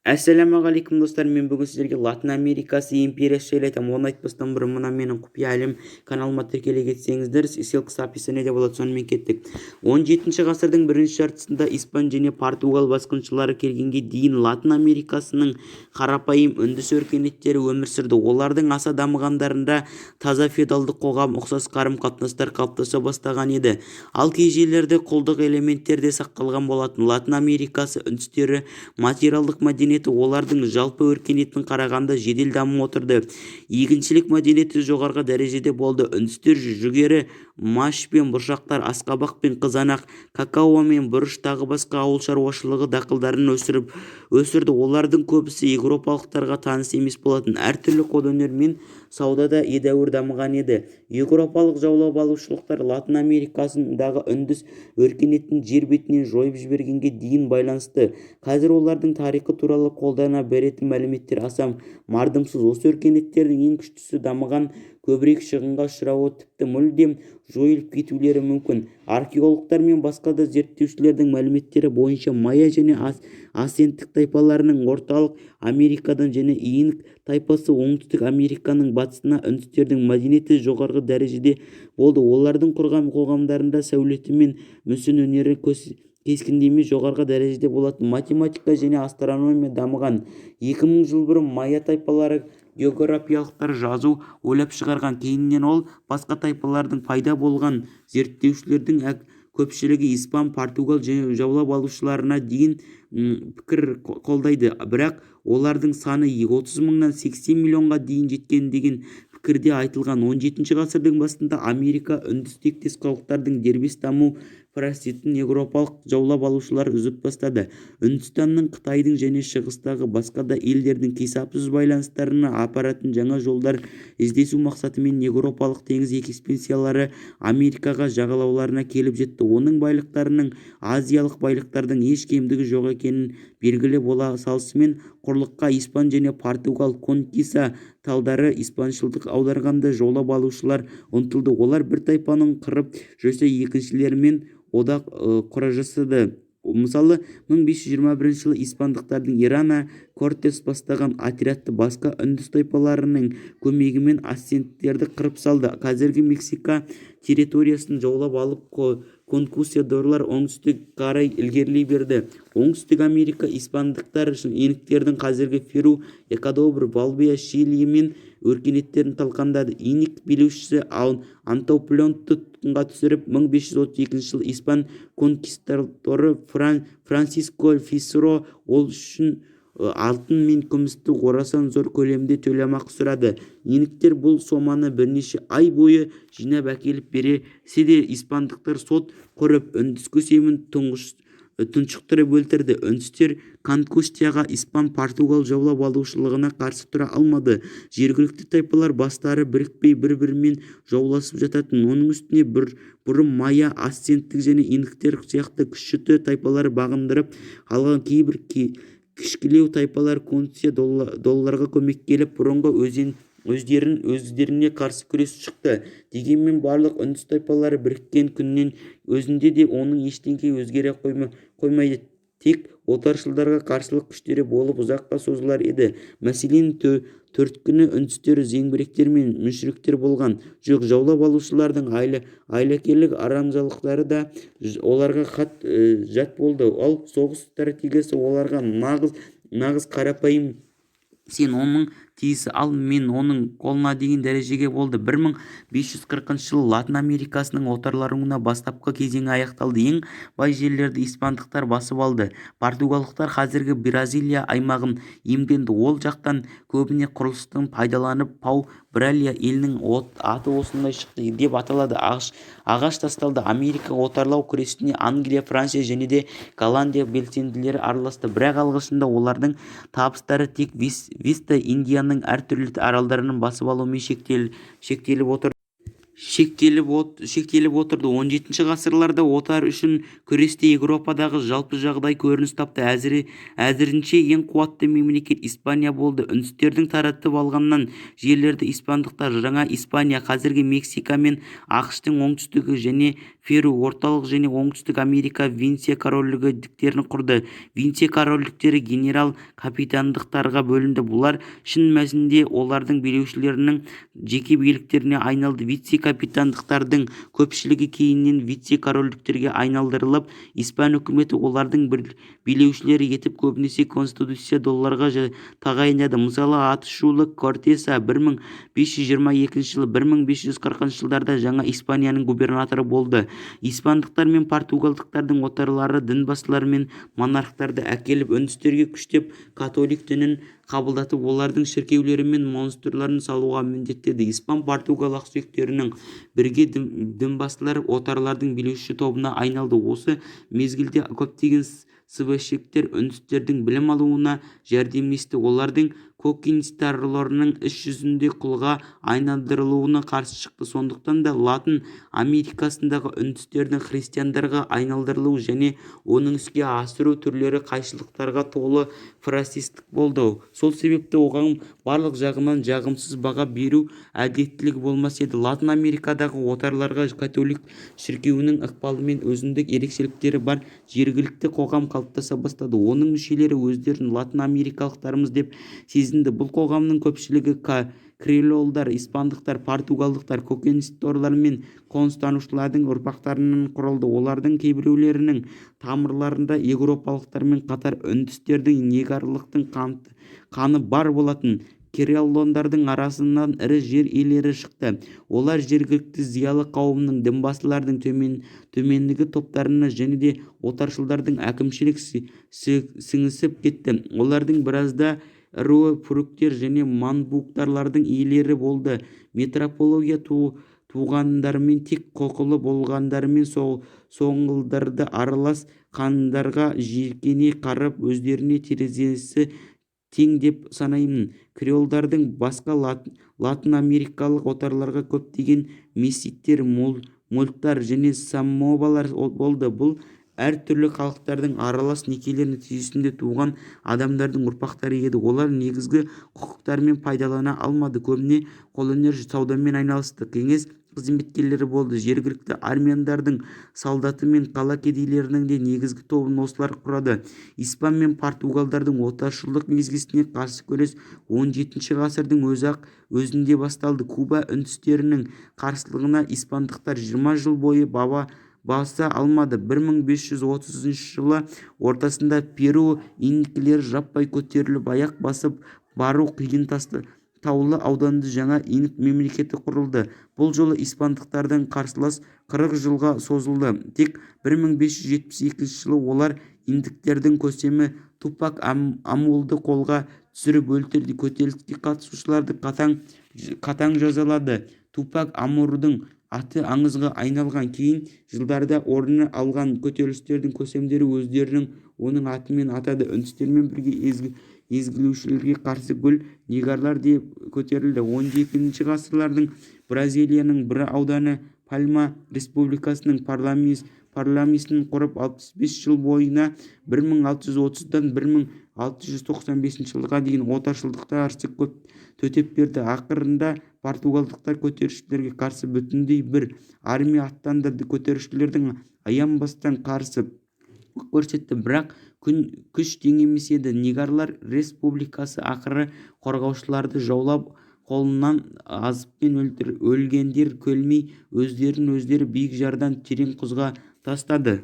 Ассалаумағалейкум достар, мен бүгін сіздерге Латын Америкасы империясы жайлы айтамын. Оны айтпастан бұрын мына менің құпия әлем каналыма тіркеле кетсеңіздер, ссылкасы описаниеде болады. Сонымен кеттік. 17 ғасырдың бірінші жартысында испан және португал басқыншылары келгенге дейін Латын Америкасының қарапайым үндіс өркениеттері өмір сүрді. Олардың аса дамығандарында таза феодалдық қоғам ұқсас қарым-қатынастар қалыптаса бастаған еді. Ал кей жерлерде құлдық элементтер де сақталған болатын. Латын Америкасы үндістері материалдық мәдениеті олардың жалпы өркениетін қарағанда жедел дамып отырды. Егіншілік мәдениеті жоғарғы дәрежеде болды. Үндістер жүгері, маш пен бұршақтар, асқабақ пен қызанақ, какао мен бұрыш тағы басқа ауыл шаруашылығы дақылдарын өсірді. Олардың көбісі еуропалықтарға таныс емес болатын. Әртүрлі қолөнер мен саудада едәуір дамыған еді. Еуропалық жаулап алушылықтар Латын Америкасындағы үндіс өркениетін жер бетінен жойып жібергенге дейін байланысты. Қазір олардың тарихы туралы қолдана беретін мәліметтер аса мардымсыз. Осы өркениеттердің ең күштісі дамыған, көбірек шығынға ұшырауы, тіпті мүлдем жойылып кетулері мүмкін. Археологтар мен басқа да зерттеушілердің мәліметтері бойынша майя және асенттік тайпаларының орталық Америкадан және инк тайпасы оңтүстік Американың батысына үндістердің мәдениеті жоғарғы дәрежеде болды. Олардың құрған қоғамдарында сәулеті мен мүсін өнері кескіндеме жоғарғы дәрежеде болатын. Математика және астрономия дамыған. 2000 жыл бұрын майя тайпалары географиялықтар жазу ойлап шығарған. Кейіннен ол басқа тайпалардың пайда болған. Зерттеушілердің көпшілігі испан, португал және жаулап алушыларына дейін пікір қолдайды, бірақ олардың саны 30 мыңнан 80 миллионға дейін жеткен деген пікірде айтылған. 17 ғасырдың басында Америка үндіс тектес халықтардың дербес даму процесін еуропалық жаулап алушылар үзіп тастады. Үндістанның, Қытайдың және шығыстағы басқа да елдердің қисапсыз байланыстарына апаратын жаңа жолдар іздесу мақсатымен еуропалық теңіз экспедициялары Америкаға жағалауларына келіп жетті. Оның байлықтарының азиялық байлықтардан еш кемдігі жоқ екенін белгілі бола салысымен, құрлыққа испан және португал конкиста талдары испаншылдық аударғанда жаулап алушылар ұмтылды. Олар бір тайпаның қырып жүрсе екіншілерімен одақ құра жасады. Мысалы, 1521 жылы испандықтардың Ирана Кортес бастаған отрядты басқа үндіс тайпаларының көмегімен ассенттерді қырып салды. Қазіргі Мексика территориясын жаулап алып, конкистадорлар оңтүстік қарай ілгерілей берді. Оңтүстік Америка испандықтар инктердің қазіргі Перу, Эквадор, Боливия, Чили мен өркениеттерін талқандады. Инк билеушісі Антоплион тұтқынға түсіріп, 1532 жылы испан конкистадоры Франсиско Писаро ол үшін алтын мен күмісті орасан зор көлемде төлемақы сұрады. Инктер бұл соманы бірнеше ай бойы жинап әкеліп берсе де, испандықтар сот құрып үндіс көсемін тұншықтырып өлтірді. Үндістер конкистаға испан, португал жаулап алушылығына қарсы тұра алмады. Жергілікті тайпалар бастары бірікпей бір-бірімен жауласып жататын. Оның үстіне бұрын майя, ассенттік және инктер сияқты күшті тайпалар бағындырып алған кейбір кішкілеу тайпалар конкиста долларға көмек келіп, бұрынғы өздеріне қарсы күрес шықты. Дегенмен барлық үндіс тайпалары біріккен күннің өзінде де оның ештеңе өзгере қоймайды. Тек отаршылдарға қарсылық күштері болып ұзаққа созылар еді. Мәселен, төрткіні үндістер зеңбіректер мен мүшіріктер болған жоқ. Жаулап алушылардың айлакерлік арамзалықтары да оларға жат болды. Ал соғыс стратегиясы оларға нағыз қарапайым сен оның тиісі ал мен оның қолына деген дәрежеге болды. 1540 жылы Латын Америкасының отарлануына бастапқы кезеңі аяқталды. Ең бай жерлерді испандықтар басып алды. Португалықтар қазіргі Бразилия аймағын иемденді. Ол жақтан көбіне құрылыстың пайдаланып Пау-Бралия елінің аты осындай шықты деп аталады. Ағаш тасталды. Америка отарлау күресіне Англия, Франция және де Голландия белсенділері араласты. Бірақ алғашында олардың табыстары тек Вест Индияның әртүрлі аралдарының басып алуымен шектеліп отырды. 17 ғасырларда отар үшін күресте Еуропадағы жалпы жағдай көрініс тапты. Әзірінше ең қуатты мемлекет Испания болды. Үндістердің таратып алғаннан жерлерді испандықтар жаңа Испания, қазіргі Мексика мен ақш-тың оңтүстігі және Перу, орталық және оңтүстік Америка Венеция корольдіктерін құрды. Венеция корольдіктері генерал-капитандықтарға бөлінді. Бұлар шын мәнінде олардың билеушілерінің жеке биліктеріне айналды. Вице-капитандықтардың көпшілігі кейіннен вице-корольдіктерге айналдырылып, испан үкіметі олардың билеушілері етіп көбінесе конституцияларға тағайындады. Мысалы, атышулы Кортеса 1522 жылы 1540 жылдарда жаңа Испанияның губернаторы болды. Испандықтар мен португалдықтардың отарлары дінбасылар мен монархтарды әкеліп үндістерге күштеп католик дінін қабылдатып, олардың шіркеулері мен монастырларын салуға міндеттеді. Испан-португал ақсүйектерінің бірге дінбасылар отарлардың билеуші тобына айналды. Осы мезгілде көптеген священниктер үндістердің білім алуына жәрдемдесті. Олардың конкистадорларының іс жүзінде құлға айналдырылуына қарсы шықты. Сондықтан да Латын Америкасындағы үндістердің христиандарға айналдырылуы және оның іске асыру түрлері қайшылықтарға толы процесстік болды. Сол себепті оған барлық жағынан жағымсыз баға беру әділеттілігі болмас еді. Латын Америкадағы отарларға католик шіркеуінің ықпалымен өзіндік ерекшеліктері бар жергілікті қоғам қалыптаса бастады. Оның мүшелері өздерін латын америкалықтарымыз деп сезінді. Бұл қоғамның көпшілігі креолдар, испандықтар, португалдықтар, конкистадорлар мен қоныстанушылардың ұрпақтарынан құралды. Олардың кейбіреулерінің тамырларында еуропалықтармен қатар үндістердің негрлықтың қаны бар болатын. Креолдардың арасынан ірі жер иелері шықты. Олар жергілікті зиялы қауымның, дінбасылардың төмендігі топтарына және де отаршылдардың әкімшілік сіңісіп кетті. Олардың біразда руэ-пүріктер және манбуктарлардың иелері болды. Метрополия туғандармен, тек құқылы болғандармен соңғылдарды аралас қандарға жиіркене қарап, өздеріне терезесі тең деп санаймын. Креолдардың басқа латын америкалық отарларға көптеген меситтер, мольттар және саммобалар болды. Бұл әр түрлі халықтардың аралас некелер нәтижесінде туған адамдардың ұрпақтары еді. Олар негізгі құқықтармен пайдалана алмады. Көбіне қолөнер саудамен айналысты. Кеңес қызметкерлері болды. Жергілікті армяндардың солдаты мен қала кедейлерінің де негізгі тобын осылар құрады. Испан мен португалдардың отаршылдық мезгісіне қарсы күрес 17 ғасырдың өзінде басталды. Куба үндістерінің қарсылығына испандықтар 20 жыл бойы баса алмады. 1530 жылы ортасында Перу инкілері жаппай көтеріліп аяқ басып бару қиын таулы ауданды жаңа инк мемлекеті құрылды. Бұл жолы испандықтардан қарсылас 40 жылға созылды. Тек 1572 жылы олар инктердің көсемі Тупак Амулды қолға түсіріп өлтірді. Көтеріліске қатысушыларды қатаң жазалады. Тупак Амурдың аты аңызға айналған. Кейін жылдарда орны алған көтерілістердің көсемдері өздерінің оның атымен атады. Үндістермен бірге езгілеушілерге қарсы гүл негарлар деп көтерілді. 12 ғасырлардың Бразилияның бір ауданы Пальма республикасының парламентін құрып 65 жыл бойына 1630-дан 1695 жылға дейін отаршылдыққа қарсы төтеп берді. Ақырында португалдықтар көтерілісшілерге қарсы бүтіндей бір армия аттандырды. Көтерілісшілердің аянбастан қарсы көрсетті, бірақ күш тең емес еді. Негрлар республикасы ақыры қорғаушыларды жаулап, қолынан азаппен өлгендер көлмей, өздері биік жардан терең құзға тастады.